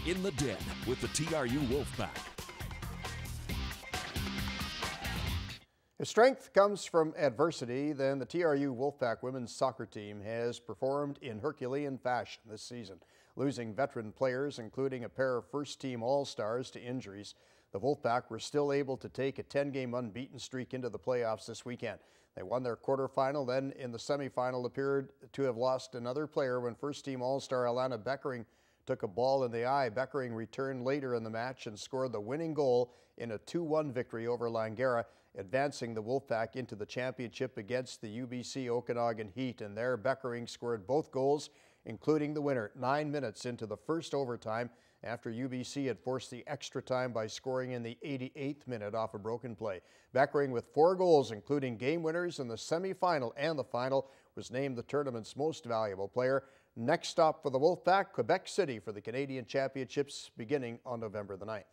in the Den with the TRU Wolfpack. If strength comes from adversity, then the TRU Wolfpack women's soccer team has performed in Herculean fashion this season. Losing veteran players, including a pair of first-team All-Stars, to injuries, the Wolfpack were still able to take a 10-game unbeaten streak into the playoffs this weekend. They won their quarterfinal, then in the semifinal appeared to have lost another player when first-team All-Star Alana Beckering took a ball in the eye. Beckering returned later in the match and scored the winning goal in a 2-1 victory over Langara, advancing the Wolfpack into the championship against the UBC Okanagan Heat. And there, Beckering scored both goals, including the winner, 9 minutes into the first overtime after UBC had forced the extra time by scoring in the 88th minute off a broken play. Beckering, with 4 goals, including game winners in the semifinal and the final, was named the tournament's most valuable player. Next stop for the Wolfpack, Quebec City for the Canadian Championships beginning on November the 9th.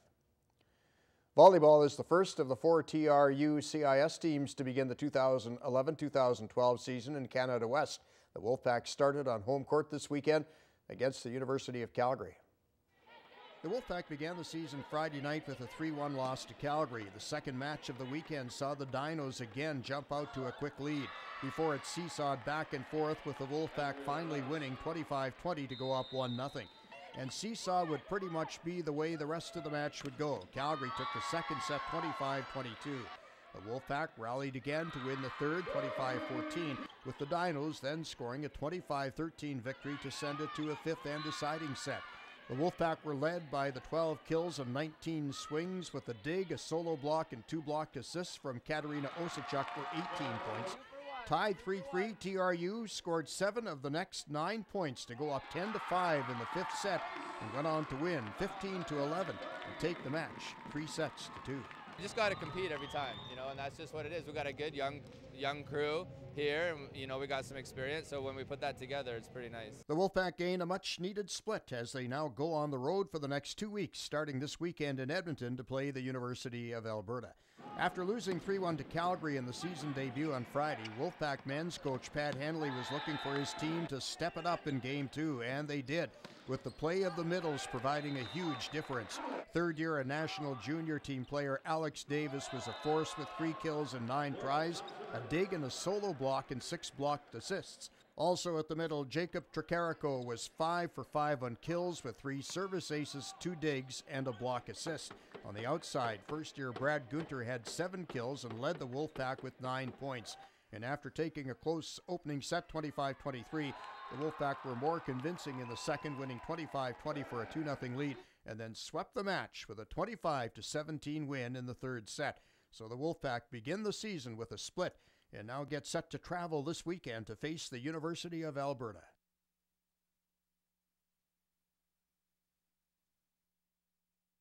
Volleyball is the first of the 4 TRU CIS teams to begin the 2011-2012 season in Canada West. The Wolfpack started on home court this weekend against the University of Calgary. The Wolfpack began the season Friday night with a 3-1 loss to Calgary. The second match of the weekend saw the Dinos again jump out to a quick lead before it seesawed back and forth, with the Wolfpack finally winning 25-20 to go up 1-0. And seesaw would pretty much be the way the rest of the match would go. Calgary took the second set 25-22. The Wolfpack rallied again to win the third 25-14, with the Dinos then scoring a 25-13 victory to send it to a fifth and deciding set. The Wolfpack were led by the 12 kills and 19 swings, with a dig, a solo block, and 2 blocked assists from Katarina Osachuk for 18 points. Tied 3-3, TRU scored 7 of the next 9 points to go up 10-5 in the fifth set and went on to win 15-11 and take the match 3 sets to 2. You just got to compete every time, and that's just what it is. We got a good young crew here, and we got some experience, so when we put that together, it's pretty nice. The Wolfpack gained a much-needed split as they now go on the road for the next 2 weeks, starting this weekend in Edmonton to play the University of Alberta. After losing 3-1 to Calgary in the season debut on Friday, Wolfpack men's coach Pat Henley was looking for his team to step it up in Game 2, and they did, with the play of the middles providing a huge difference. Third-year and national junior team player Alex Davis was a force with 3 kills and 9 tries, a dig and a solo block and 6 blocked assists. Also at the middle, Jacob Tricarico was 5 for 5 on kills with 3 service aces, 2 digs, and a block assist. On the outside, first-year Brad Gunter had 7 kills and led the Wolfpack with 9 points. And after taking a close opening set 25-23, the Wolfpack were more convincing in the second, winning 25-20 for a 2-0 lead, and then swept the match with a 25-17 win in the third set. So the Wolfpack begin the season with a split and now get set to travel this weekend to face the University of Alberta.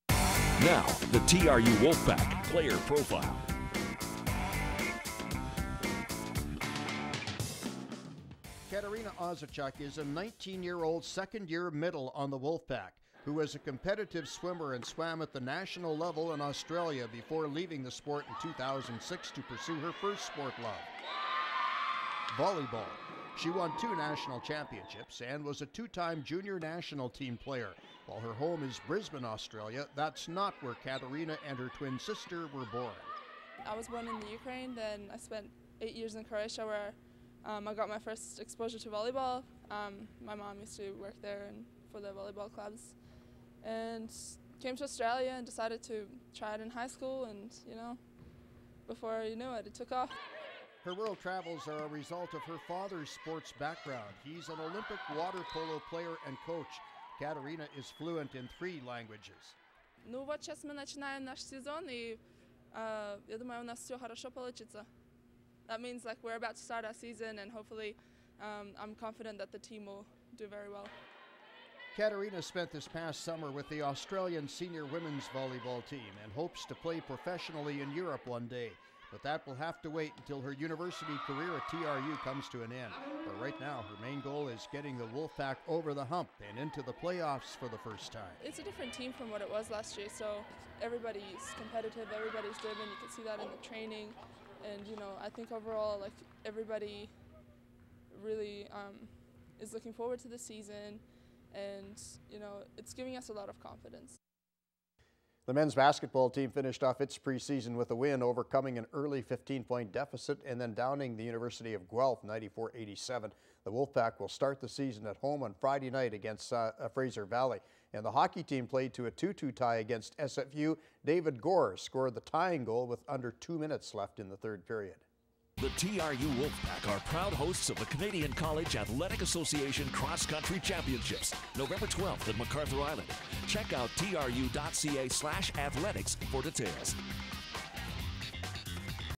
Now, the TRU Wolfpack player profile. Katarina Osachuk is a 19-year-old second-year middle on the Wolfpack, who was a competitive swimmer and swam at the national level in Australia before leaving the sport in 2006 to pursue her first sport love, volleyball. She won 2 national championships and was a 2-time junior national team player. While her home is Brisbane, Australia, that's not where Katarina and her twin sister were born. I was born in the Ukraine, then I spent 8 years in Croatia where I got my first exposure to volleyball. My mom used to work there and for the volleyball clubs, and came to Australia and decided to try it in high school, and before you knew it, it took off. Her world travels are a result of her father's sports background. He's an Olympic water polo player and coach. Katarina is fluent in 3 languages. Ну вот сейчас мы начинаем наш сезон, и я думаю, у нас все хорошо получится. That means like we're about to start our season, and hopefully I'm confident that the team will do very well. Katarina spent this past summer with the Australian senior women's volleyball team and hopes to play professionally in Europe one day. But that will have to wait until her university career at TRU comes to an end. But right now, her main goal is getting the Wolfpack over the hump and into the playoffs for the first time. It's a different team from what it was last year, so everybody's competitive, everybody's driven. You can see that in the training. And, I think overall, like, everybody really is looking forward to the season. and you know, it's giving us a lot of confidence. The men's basketball team finished off its preseason with a win, overcoming an early 15-point deficit and then downing the University of Guelph 94-87. The Wolfpack will start the season at home on Friday night against Fraser Valley. And the hockey team played to a 2-2 tie against SFU. David Gore scored the tying goal with under 2 minutes left in the third period. The TRU Wolfpack are proud hosts of the Canadian College Athletic Association Cross Country Championships, November 12th at MacArthur Island. Check out tru.ca/athletics for details.